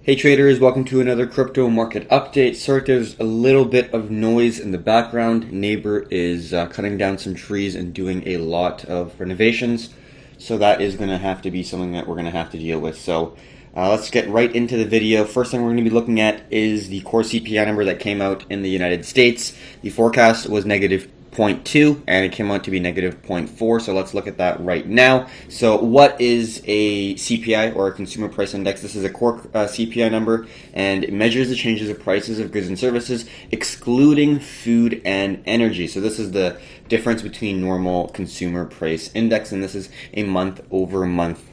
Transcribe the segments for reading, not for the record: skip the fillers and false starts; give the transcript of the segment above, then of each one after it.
Hey traders, welcome to another crypto market update. Sorry, there's a little bit of noise in the background. Neighbor is cutting down some trees and doing a lot of renovations, so that is going to have to be something that we're going to have to deal with. So let's get right into the video. First thing we're going to be looking at is the core CPI number that came out in the United States. The forecast was negative 0.2 and it came out to be negative 0.4, so let's look at that right now. So what is a CPI, or a consumer price index? This is a core CPI number, and it measures the changes of prices of goods and services excluding food and energy. So this is the difference between normal consumer price index, and this is a month over month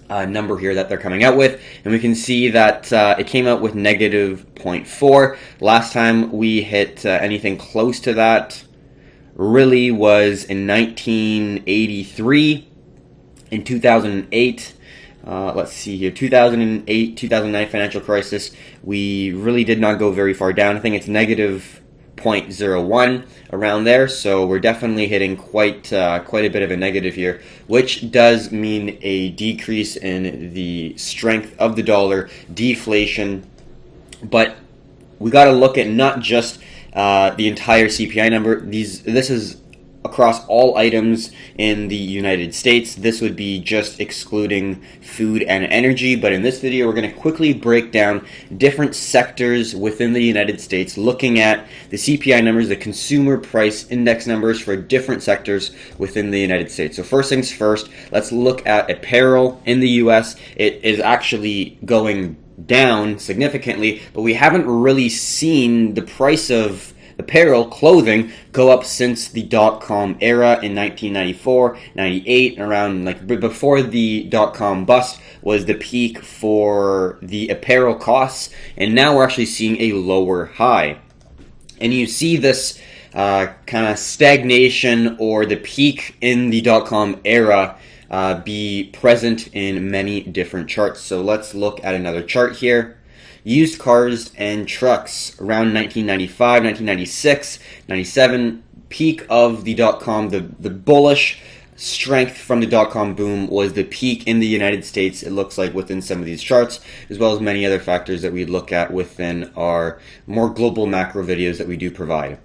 number here that they're coming out with, and we can see that it came out with negative 0.4. Last time we hit anything close to that really was in 1983, in 2008, let's see here, 2008, 2009 financial crisis, we really did not go very far down. I think it's negative 0.01 around there, so we're definitely hitting quite a bit of a negative here, which does mean a decrease in the strength of the dollar, deflation. But we got to look at not just the entire CPI number. This is across all items in the United States. This would be just excluding food and energy, but in this video we're going to quickly break down different sectors within the United States, looking at the CPI numbers, the consumer price index numbers for different sectors within the United States. So first things first, let's look at apparel in the US. It is actually going down significantly, but we haven't really seen the price of apparel, clothing, go up since the dot-com era in 1994, 98, around like before the dot-com bust was the peak for the apparel costs, and now we're actually seeing a lower high. And you see this kind of stagnation or the peak in the dot-com era be present in many different charts. So let's look at another chart here. Used cars and trucks around 1995, 1996, 97, peak of the dot-com, the bullish strength from the dot-com boom was the peak in the United States, it looks like, within some of these charts, as well as many other factors that we look at within our more global macro videos that we do provide.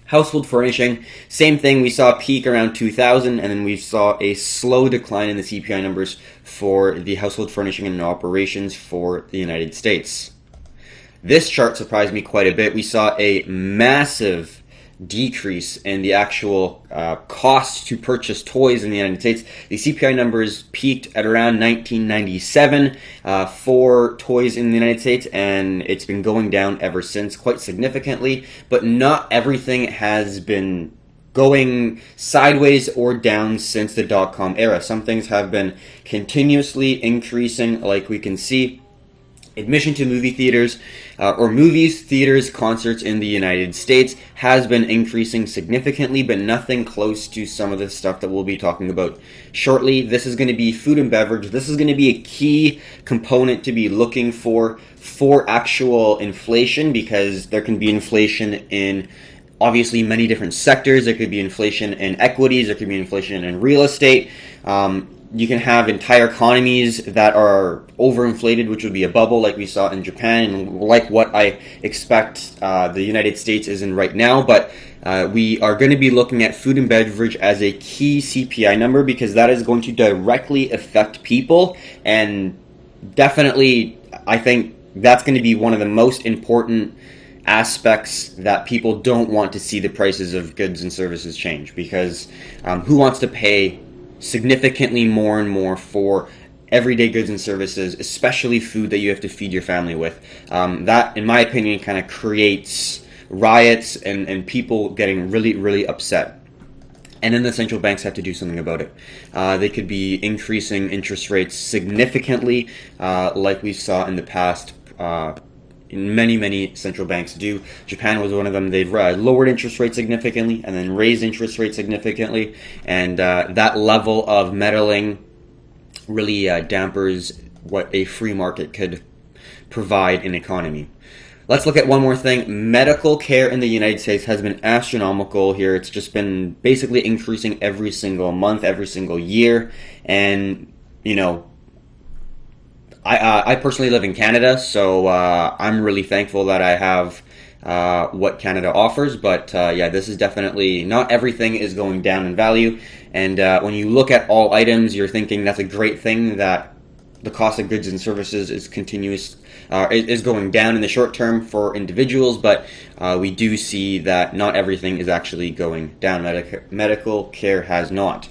Household furnishing, same thing. We saw a peak around 2000, and then we saw a slow decline in the CPI numbers for the household furnishing and operations for the United States. This chart surprised me quite a bit. We saw a massive decrease in the actual cost to purchase toys in the United States. The CPI numbers peaked at around 1997 for toys in the United States, and it's been going down ever since quite significantly, but not everything has been going sideways or down since the dot-com era. Some things have been continuously increasing, like we can see. Admission to movie theaters or movies, theaters, concerts in the United States has been increasing significantly, but nothing close to some of the stuff that we'll be talking about shortly. This is going to be food and beverage. This is going to be a key component to be looking for actual inflation, because there can be inflation in obviously many different sectors. There could be inflation in equities, there could be inflation in real estate. You can have entire economies that are overinflated, which would be a bubble like we saw in Japan, and like what I expect the United States is in right now. But we are going to be looking at food and beverage as a key CPI number, because that is going to directly affect people, and definitely I think that's going to be one of the most important aspects that people don't want to see the prices of goods and services change, because who wants to pay significantly more and more for everyday goods and services, especially food that you have to feed your family with? That, in my opinion, kind of creates riots and people getting really, really upset. And then the central banks have to do something about it. They could be increasing interest rates significantly, like we saw in the past. Many central banks do. Japan was one of them. They've lowered interest rates significantly and then raised interest rates significantly, and that level of meddling really dampers what a free market could provide in an economy. Let's look at one more thing. Medical care in the United States has been astronomical here. It's just been basically increasing every single month, every single year, and you know, I personally live in Canada, so I'm really thankful that I have what Canada offers. But yeah, this is definitely not everything is going down in value. And when you look at all items, you're thinking that's a great thing that the cost of goods and services is is going down in the short term for individuals, but we do see that not everything is actually going down. Medical care has not.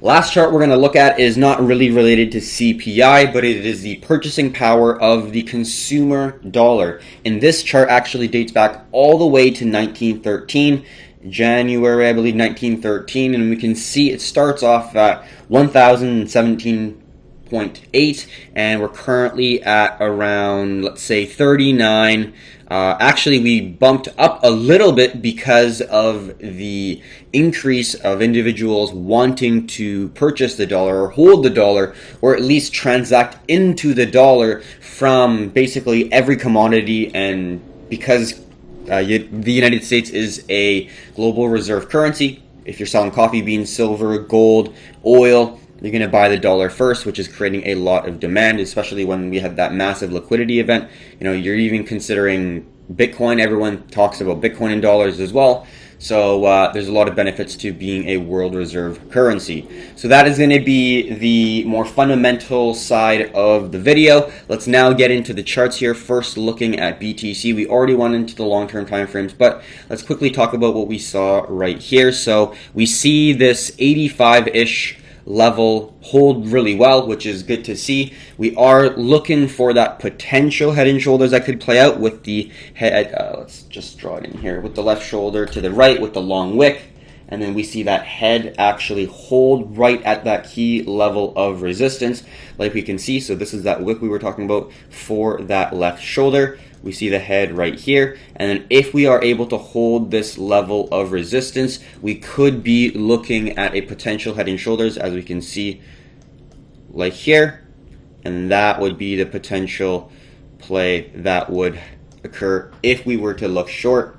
Last chart we're going to look at is not really related to CPI, but it is the purchasing power of the consumer dollar. And this chart actually dates back all the way to 1913, January, I believe, 1913, and we can see it starts off at 1,017.8, and we're currently at around, let's say, 39. Actually, we bumped up a little bit because of the increase of individuals wanting to purchase the dollar or hold the dollar, or at least transact into the dollar from basically every commodity. And because the United States is a global reserve currency, if you're selling coffee beans, silver, gold, oil, you're going to buy the dollar first, which is creating a lot of demand, especially when we had that massive liquidity event. You know, you're even considering Bitcoin. Everyone talks about Bitcoin in dollars as well. So there's a lot of benefits to being a world reserve currency. So that is going to be the more fundamental side of the video. Let's now get into the charts here. First, looking at BTC. We already went into the long-term time frames, but let's quickly talk about what we saw right here. So we see this 85-ish level hold really well, which is good to see. We are looking for that potential head and shoulders that could play out with the head. Let's just draw it in here with the left shoulder to the right with the long wick, and then we see that head actually hold right at that key level of resistance, like we can see. So this is that wick we were talking about for that left shoulder. We see the head right here, and then if we are able to hold this level of resistance, we could be looking at a potential head and shoulders, as we can see like here, and that would be the potential play that would occur if we were to look short.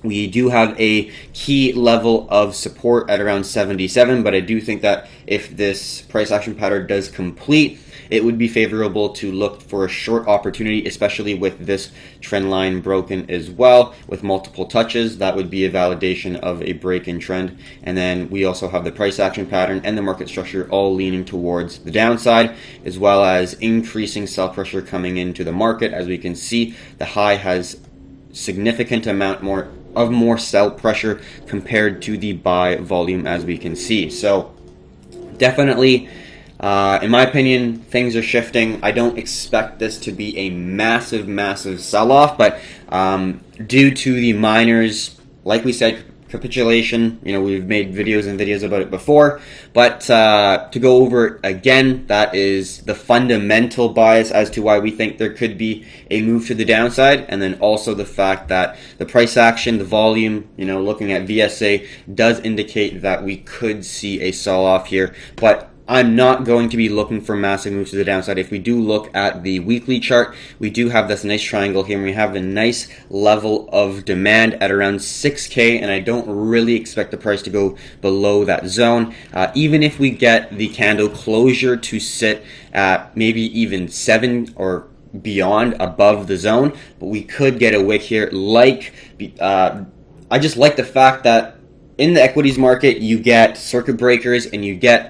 We do have a key level of support at around 77, but I do think that if this price action pattern does complete, it would be favorable to look for a short opportunity, especially with this trend line broken as well with multiple touches. That would be a validation of a break in trend. And then we also have the price action pattern and the market structure all leaning towards the downside, as well as increasing sell pressure coming into the market. As we can see, the high has significant amount more sell pressure compared to the buy volume, as we can see. So definitely, in my opinion, things are shifting. I don't expect this to be a massive sell-off, but due to the miners, like we said, capitulation, you know, we've made videos and videos about it before, but to go over it again, that is the fundamental bias as to why we think there could be a move to the downside, and then also the fact that the price action, the volume, you know, looking at VSA does indicate that we could see a sell-off here, but I'm not going to be looking for massive moves to the downside. If we do look at the weekly chart, we do have this nice triangle here, and we have a nice level of demand at around 6K, and I don't really expect the price to go below that zone. Even if we get the candle closure to sit at maybe even 7 or beyond above the zone, but we could get a wick here. I just like the fact that in the equities market, you get circuit breakers and you get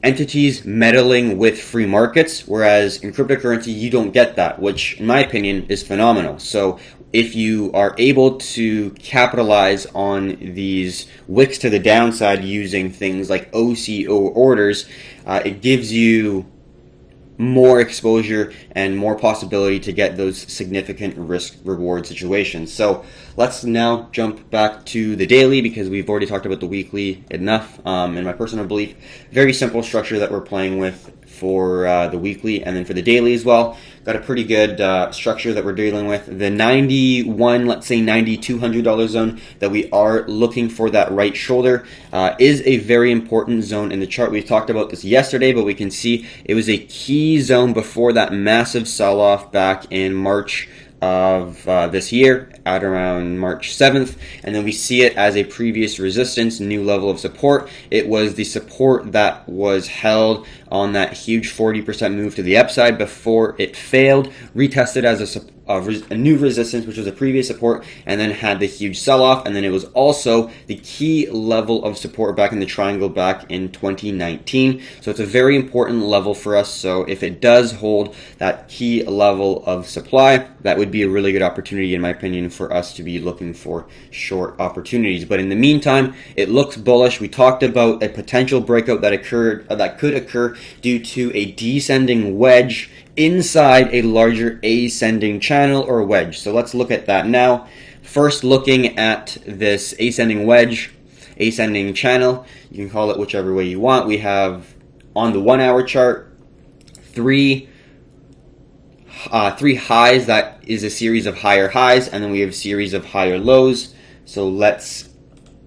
entities meddling with free markets, whereas in cryptocurrency you don't get that, which in my opinion is phenomenal. So if you are able to capitalize on these wicks to the downside using things like OCO orders, it gives you more exposure and more possibility to get those significant risk reward situations. So let's now jump back to the daily, because we've already talked about the weekly enough. In my personal belief, very simple structure that we're playing with for the weekly, and then for the daily as well. Got a pretty good structure that we're dealing with. The 91, let's say $9,200 zone that we are looking for, that right shoulder, is a very important zone in the chart. We talked about this yesterday, but we can see it was a key zone before that massive sell-off back in March of this year at around March 7th, and then we see it as a previous resistance, new level of support. It was the support that was held on that huge 40% move to the upside before it failed, retested as a new resistance, which was a previous support, and then had the huge sell-off. And then it was also the key level of support back in the triangle back in 2019. So it's a very important level for us. So if it does hold that key level of supply, that would be a really good opportunity, in my opinion, for us to be looking for short opportunities. But in the meantime, it looks bullish. We talked about a potential breakout that could occur due to a descending wedge inside a larger ascending channel or wedge. So let's look at that now. First, looking at this ascending wedge, ascending channel, you can call it whichever way you want. We have on the 1 hour chart three highs. That is a series of higher highs, and then we have a series of higher lows. So let's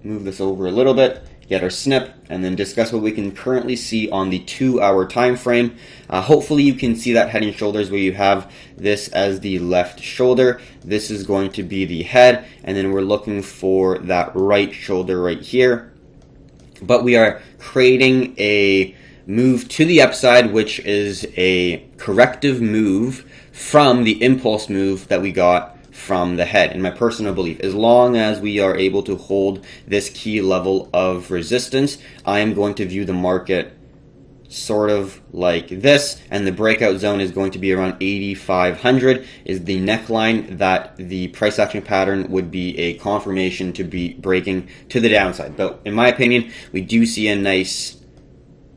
move this over a little bit, get our snip, and then discuss what we can currently see on the 2 hour time frame. Hopefully you can see that head and shoulders where you have this as the left shoulder. This is going to be the head, and then we're looking for that right shoulder right here. But we are creating a move to the upside, which is a corrective move from the impulse move that we got from the head. In my personal belief, as long as we are able to hold this key level of resistance, I am going to view the market sort of like this, and the breakout zone is going to be around 8,500 is the neckline that the price action pattern would be a confirmation to be breaking to the downside. But in my opinion, we do see a nice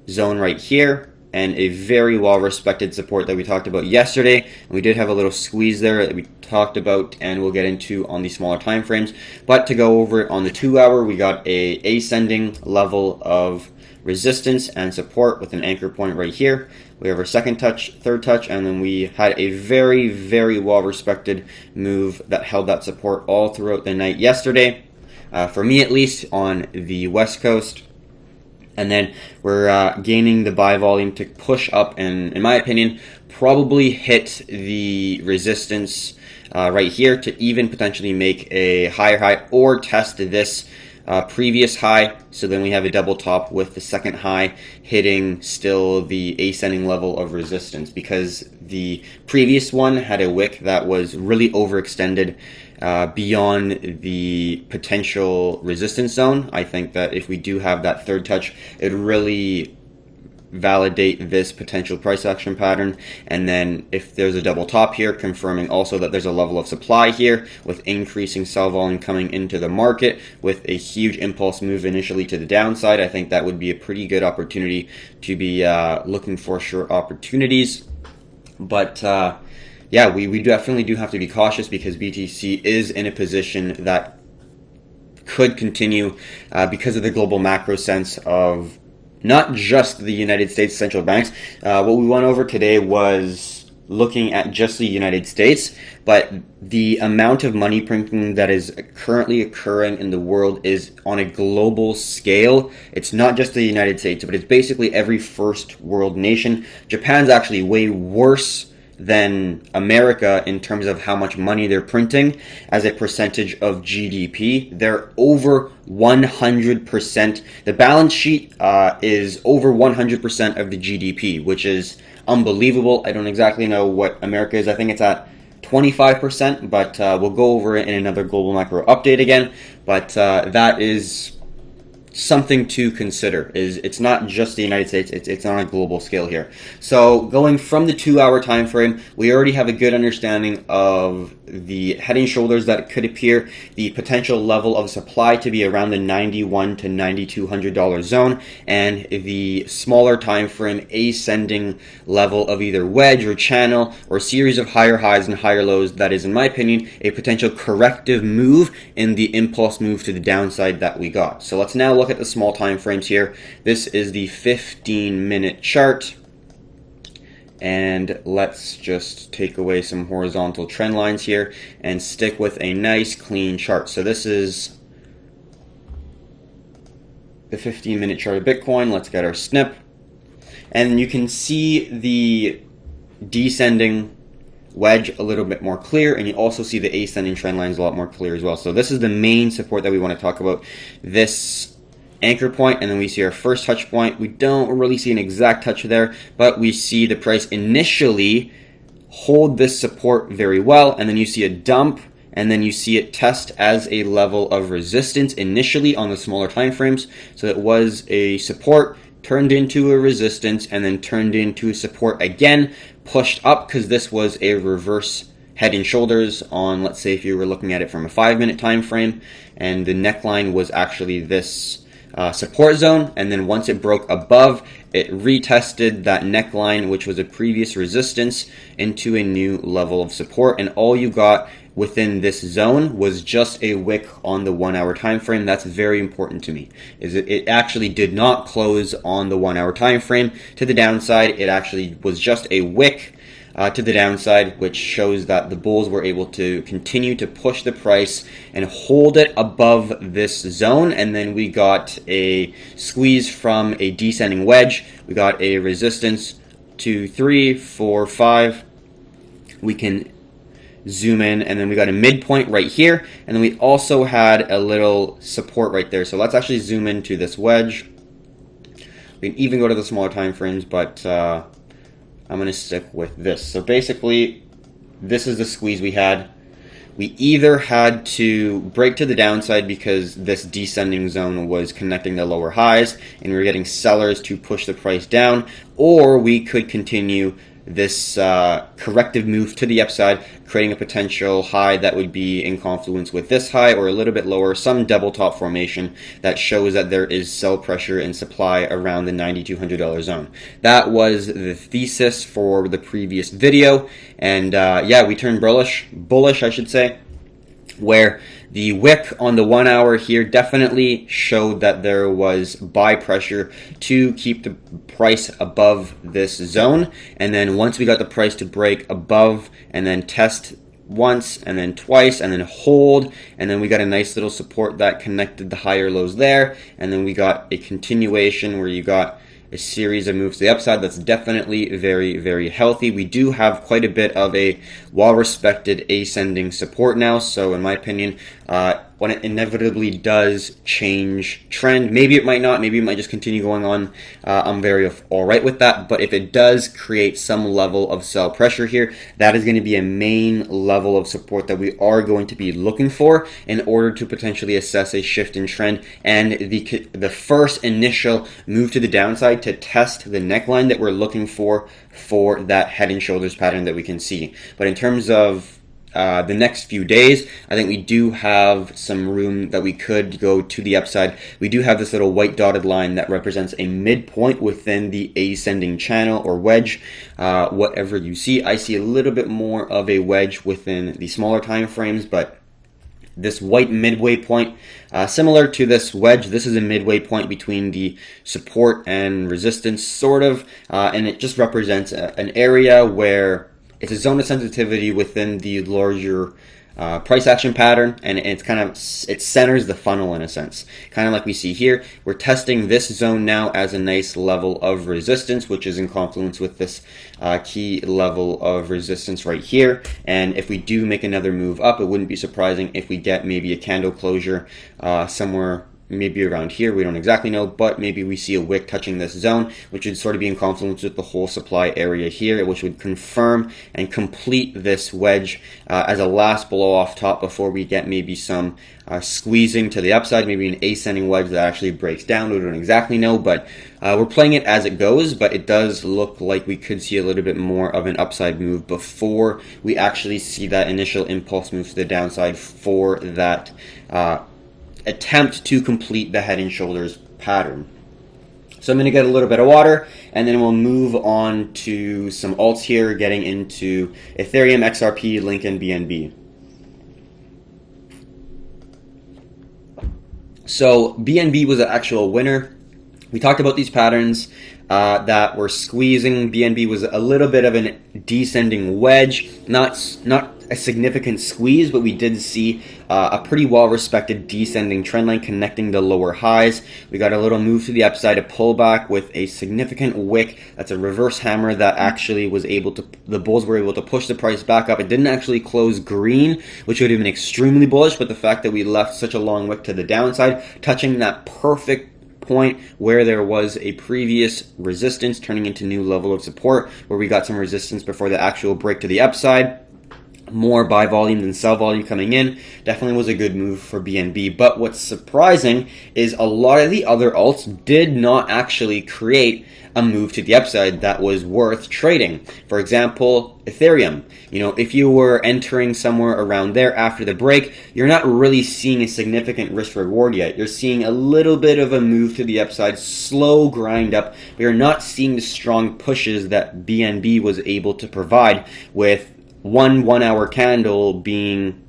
zone right here and a very well respected support that we talked about yesterday. We did have a little squeeze there that we talked about and we'll get into on the smaller time frames. But to go over it on the 2 hour, we got a ascending level of resistance and support with an anchor point right here. We have our second touch, third touch, and then we had a very, very well respected move that held that support all throughout the night yesterday, for me at least, on the West Coast. And then we're gaining the buy volume to push up and, in my opinion, probably hit the resistance right here to even potentially make a higher high or test this previous high. So then we have a double top with the second high hitting still the ascending level of resistance, because the previous one had a wick that was really overextended beyond the potential resistance zone. I think that if we do have that third touch, it really validate this potential price action pattern. And then if there's a double top here, confirming also that there's a level of supply here with increasing sell volume coming into the market with a huge impulse move initially to the downside, I think that would be a pretty good opportunity to be looking for short opportunities. But yeah, we definitely do have to be cautious because BTC is in a position that could continue because of the global macro sense of not just the United States central banks. What we went over today was looking at just the United States, but the amount of money printing that is currently occurring in the world is on a global scale. It's not just the United States, but it's basically every first world nation. Japan's actually way worse than America in terms of how much money they're printing as a percentage of GDP. They're over 100%. The balance sheet is over 100% of the GDP, which is unbelievable. I don't exactly know what America is. I think it's at 25%, but we'll go over it in another global macro update again. But that is something to consider. Is it's not just the United States, it's on a global scale here. So going from the 2 hour time frame, we already have a good understanding of the head and shoulders that could appear, the potential level of supply to be around the $91 to $9,200 zone, and the smaller time frame ascending level of either wedge or channel or series of higher highs and higher lows. That is, in my opinion, a potential corrective move in the impulse move to the downside that we got. So let's now look at the small time frames here. This is the 15-minute chart. And let's just take away some horizontal trend lines here and stick with a nice clean chart. So this is the 15-minute chart of Bitcoin. Let's get our snip. And you can see the descending wedge a little bit more clear, and you also see the ascending trend lines a lot more clear as well. So this is the main support that we want to talk about, this anchor point, and then we see our first touch point. We don't really see an exact touch there, but we see the price initially hold this support very well, and then you see a dump, and then you see it test as a level of resistance initially on the smaller time frames. So it was a support, turned into a resistance, and then turned into support again, pushed up because this was a reverse head and shoulders on, let's say if you were looking at it from a 5-minute time frame, and the neckline was actually this support zone, and then once it broke above, it retested that neckline, which was a previous resistance, into a new level of support, and all you got within this zone was just a wick on the 1 hour time frame. That's very important to me, is it actually did not close on the 1 hour time frame to the downside. It actually was just a wick to the downside, which shows that the bulls were able to continue to push the price and hold it above this zone. And then we got a squeeze from a descending wedge. We got a resistance 2, 3, 4, 5. We can zoom in, and then we got a midpoint right here, and then we also had a little support right there. So let's actually zoom into this wedge. We can even go to the smaller time frames, but I'm going to stick with this. So basically, this is the squeeze we had. We either had to break to the downside because this descending zone was connecting the lower highs and we were getting sellers to push the price down, or we could continue this corrective move to the upside, creating a potential high that would be in confluence with this high or a little bit lower, some double top formation that shows that there is sell pressure and supply around the $9,200 zone. That was the thesis for the previous video, and yeah, we turned bullish I should say, where the wick on the 1 hour here definitely showed that there was buy pressure to keep the price above this zone. And then once we got the price to break above and then test once and then twice and then hold, and then we got a nice little support that connected the higher lows there, and then we got a continuation where you got a series of moves to the upside. That's definitely very, very healthy. We do have quite a bit of a well-respected ascending support now, so in my opinion, when it inevitably does change trend, maybe it might not, maybe it might just continue going on, I'm very alright with that, but if it does create some level of sell pressure here, that is going to be a main level of support that we are going to be looking for in order to potentially assess a shift in trend, and the first initial move to the downside to test the neckline that we're looking for that head and shoulders pattern that we can see. But in terms of the next few days, I think we do have some room that we could go to the upside. We do have this little white dotted line that represents a midpoint within the ascending channel or wedge, whatever you see. I see a little bit more of a wedge within the smaller time frames, but this white midway point, similar to this wedge, this is a midway point between the support and resistance, sort of, and it just represents an area where it's a zone of sensitivity within the larger price action pattern, and it's it centers the funnel in a sense, kind of like we see here. We're testing this zone now as a nice level of resistance, which is in confluence with this key level of resistance right here. And if we do make another move up, it wouldn't be surprising if we get maybe a candle closure somewhere maybe around here. We don't exactly know, but maybe we see a wick touching this zone, which would sort of be in confluence with the whole supply area here, which would confirm and complete this wedge as a last blow off top before we get maybe some squeezing to the upside, maybe an ascending wedge that actually breaks down. We don't exactly know, but we're playing it as it goes, but it does look like we could see a little bit more of an upside move before we actually see that initial impulse move to the downside for that attempt to complete the head and shoulders pattern. So I'm going to get a little bit of water, and then we'll move on to some alts here, getting into Ethereum, XRP, Link, and BNB. So BNB was an actual winner We talked about these patterns that were squeezing. BNB was a little bit of a descending wedge, not a significant squeeze, but we did see a pretty well-respected descending trend line connecting the lower highs. We got a little move to the upside, a pullback with a significant wick. That's a reverse hammer that actually was able to, the bulls were able to push the price back up. It didn't actually close green, which would have been extremely bullish, but the fact that we left such a long wick to the downside, touching that perfect point where there was a previous resistance turning into new level of support, where we got some resistance before the actual break to the upside. More buy volume than sell volume coming in. Definitely was a good move for BNB. But what's surprising is a lot of the other alts did not actually create a move to the upside that was worth trading. For example, Ethereum. You know, if you were entering somewhere around there after the break, you're not really seeing a significant risk reward yet. You're seeing a little bit of a move to the upside, slow grind up, but you're not seeing the strong pushes that BNB was able to provide, with one hour candle being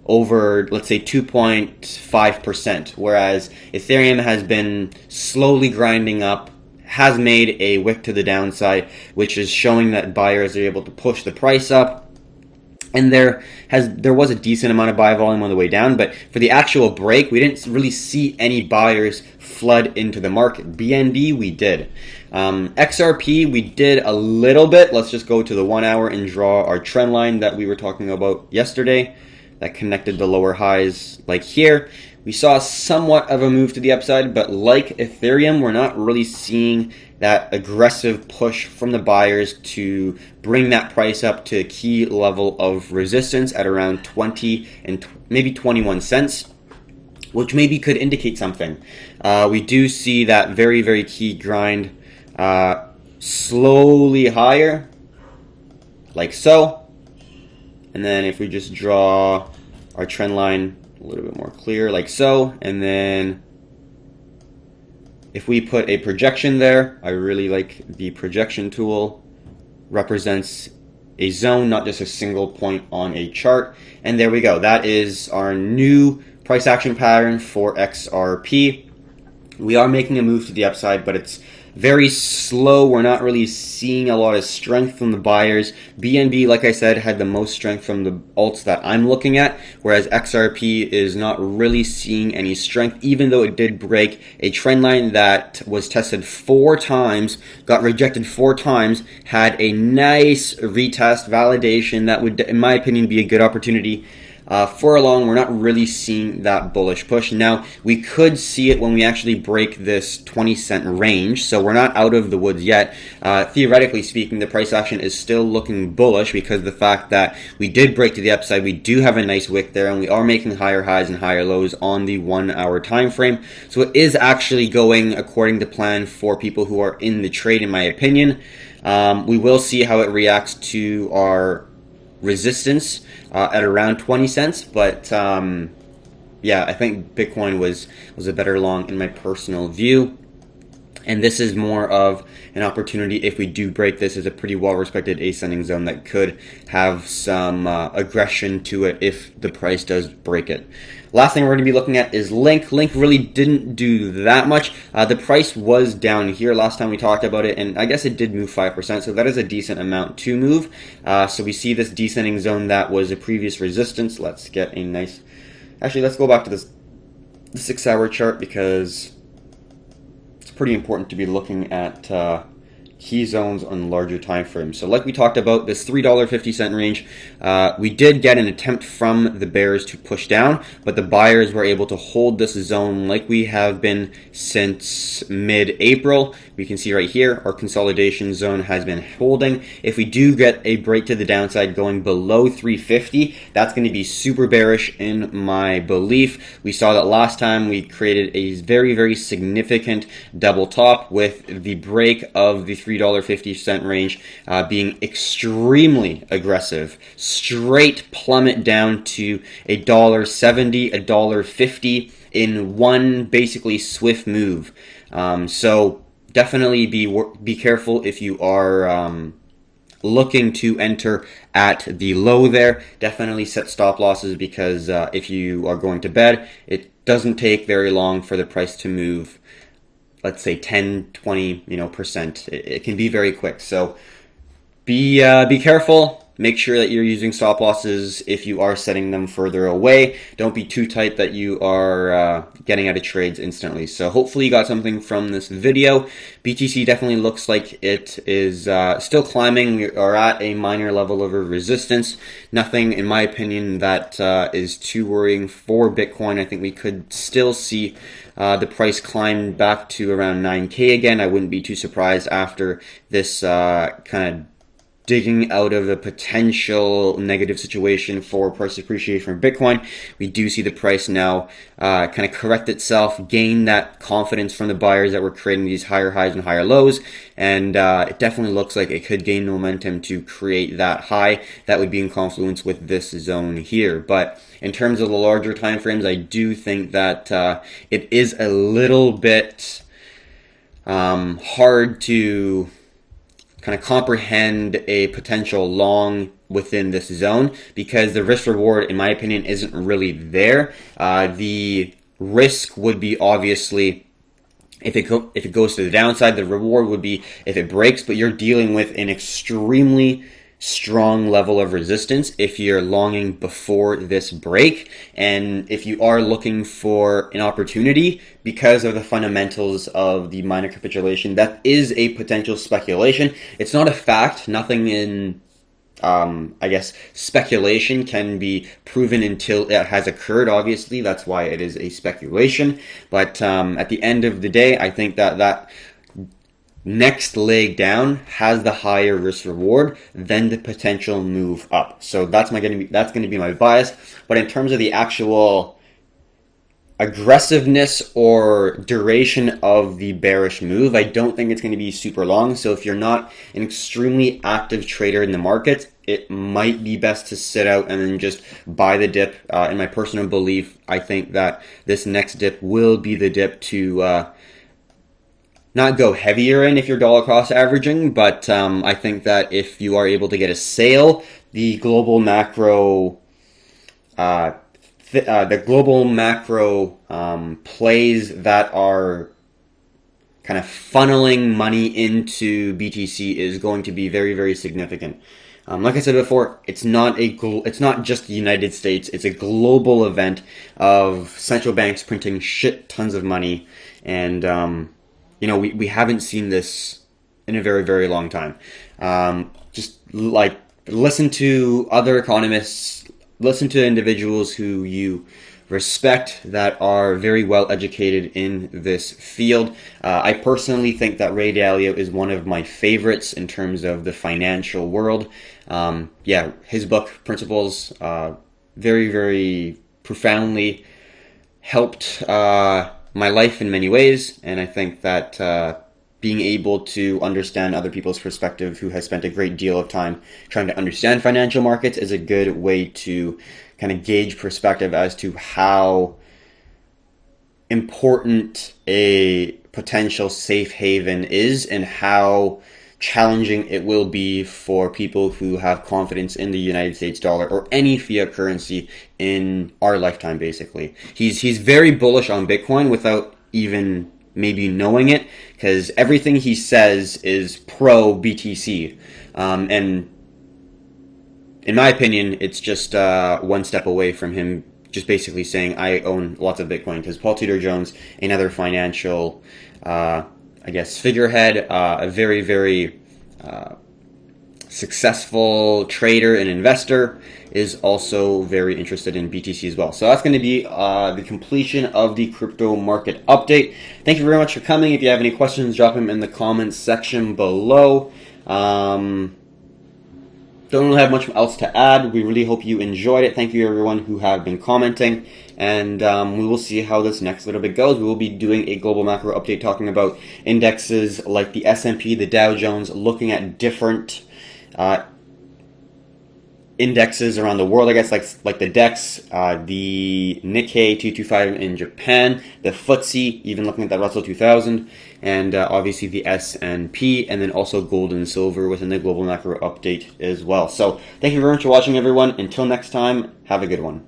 over, let's say, 2.5%, whereas Ethereum has been slowly grinding up, has made a wick to the downside, which is showing that buyers are able to push the price up. And there was a decent amount of buy volume on the way down, but for the actual break, we didn't really see any buyers flood into the market. BNB, we did. XRP, we did a little bit. Let's just go to the 1 hour and draw our trend line that we were talking about yesterday that connected the lower highs like here. We saw somewhat of a move to the upside, but like Ethereum, we're not really seeing that aggressive push from the buyers to bring that price up to a key level of resistance at around 20 and maybe 21 cents, which maybe could indicate something. We do see that very, very key grind slowly higher, like so. And then if we just draw our trend line a little bit more clear, like so, and then if we put a projection there, I really like the projection tool, represents a zone, not just a single point on a chart. And there we go. That is our new price action pattern for XRP. We are making a move to the upside, but it's very slow. We're not really seeing a lot of strength from the buyers. BNB, like I said, had the most strength from the alts that I'm looking at, whereas XRP is not really seeing any strength, even though it did break a trend line that was tested 4 times, got rejected 4 times, had a nice retest validation that would, in my opinion, be a good opportunity. For a long, we're not really seeing that bullish push. Now, we could see it when we actually break this 20-cent range, so we're not out of the woods yet. Theoretically speaking, the price action is still looking bullish because of the fact that we did break to the upside. We do have a nice wick there, and we are making higher highs and higher lows on the 1 hour time frame. So it is actually going according to plan for people who are in the trade, in my opinion. We will see how it reacts to our resistance at around 20 cents, but yeah, I think Bitcoin was a better long in my personal view. And this is more of an opportunity. If we do break this, is a pretty well-respected ascending zone that could have some aggression to it if the price does break it. Last thing we're going to be looking at is Link. Link really didn't do that much. The price was down here last time we talked about it, and I guess it did move 5%, so that is a decent amount to move. So we see this descending zone that was a previous resistance. Let's get a nice... Actually, let's go back to the 6 hour chart, because it's pretty important to be looking at key zones on larger time frames. So like we talked about, this $3.50 range, we did get an attempt from the bears to push down, but the buyers were able to hold this zone like we have been since mid-April. We can see right here, our consolidation zone has been holding. If we do get a break to the downside going below 350, that's going to be super bearish in my belief. We saw that last time we created a very, very significant double top, with the break of the $3.50 range being extremely aggressive. Straight plummet down to $1.70, $1.50 in one basically swift move. So definitely be careful if you are looking to enter at the low there. Definitely set stop losses, because if you are going to bed, it doesn't take very long for the price to move let's say 10, 20%. It can be very quick. So be careful. Make sure that you're using stop losses if you are setting them further away. Don't be too tight that you are getting out of trades instantly. So hopefully you got something from this video. BTC definitely looks like it is still climbing. We are at a minor level of resistance. Nothing, in my opinion, that is too worrying for Bitcoin. I think we could still see the price climb back to around 9K again. I wouldn't be too surprised after this kind of digging out of a potential negative situation for price appreciation for Bitcoin. We do see the price now kind of correct itself, gain that confidence from the buyers that were creating these higher highs and higher lows, and it definitely looks like it could gain momentum to create that high that would be in confluence with this zone here. But in terms of the larger time frames, I do think that it is a little bit hard to kind of comprehend a potential long within this zone, because the risk reward, in my opinion, isn't really there. The risk would be obviously if it goes to the downside. The reward would be if it breaks, but you're dealing with an extremely strong level of resistance if you're longing before this break, and if you are looking for an opportunity because of the fundamentals of the minor capitulation, that is a potential speculation. It's not a fact. Nothing in I guess speculation can be proven until it has occurred. Obviously, that's why it is a speculation. But at the end of the day, I think that next leg down has the higher risk reward than the potential move up. So that's going to be my bias. But in terms of the actual aggressiveness or duration of the bearish move, I don't think it's going to be super long. So if you're not an extremely active trader in the market, it might be best to sit out and then just buy the dip. In my personal belief, I think that this next dip will be the dip to not go heavier in if you're dollar cost averaging, but I think that if you are able to get a sale, the global macro plays that are kind of funneling money into BTC is going to be very, very significant. Like I said before, it's not just the United States. It's a global event of central banks printing shit tons of money, and we haven't seen this in a very, very long time. Just like listen to other economists, listen to individuals who you respect that are very well educated in this field. I personally think that Ray Dalio is one of my favorites in terms of the financial world. His book, Principles, very, very profoundly helped my life in many ways, and I think that being able to understand other people's perspective who has spent a great deal of time trying to understand financial markets is a good way to kind of gauge perspective as to how important a potential safe haven is and how challenging it will be for people who have confidence in the United States dollar or any fiat currency in our lifetime, basically. He's very bullish on Bitcoin without even maybe knowing it, because everything he says is pro BTC. And in my opinion, it's just one step away from him just basically saying, I own lots of Bitcoin, because Paul Tudor Jones, another financial figurehead, a very, very successful trader and investor, is also very interested in BTC as well. So that's going to be the completion of the crypto market update. Thank you very much for coming. If you have any questions, drop them in the comments section below. Don't really have much else to add. We really hope you enjoyed it. Thank you everyone who have been commenting, and we will see how this next little bit goes. We will be doing a global macro update talking about indexes like the S&P, the Dow Jones, looking at different indexes around the world, I guess, like the DEX, the Nikkei 225 in Japan, the FTSE, even looking at the Russell 2000, and obviously the S&P, and then also gold and silver within the global macro update as well. So thank you very much for watching, everyone. Until next time, have a good one.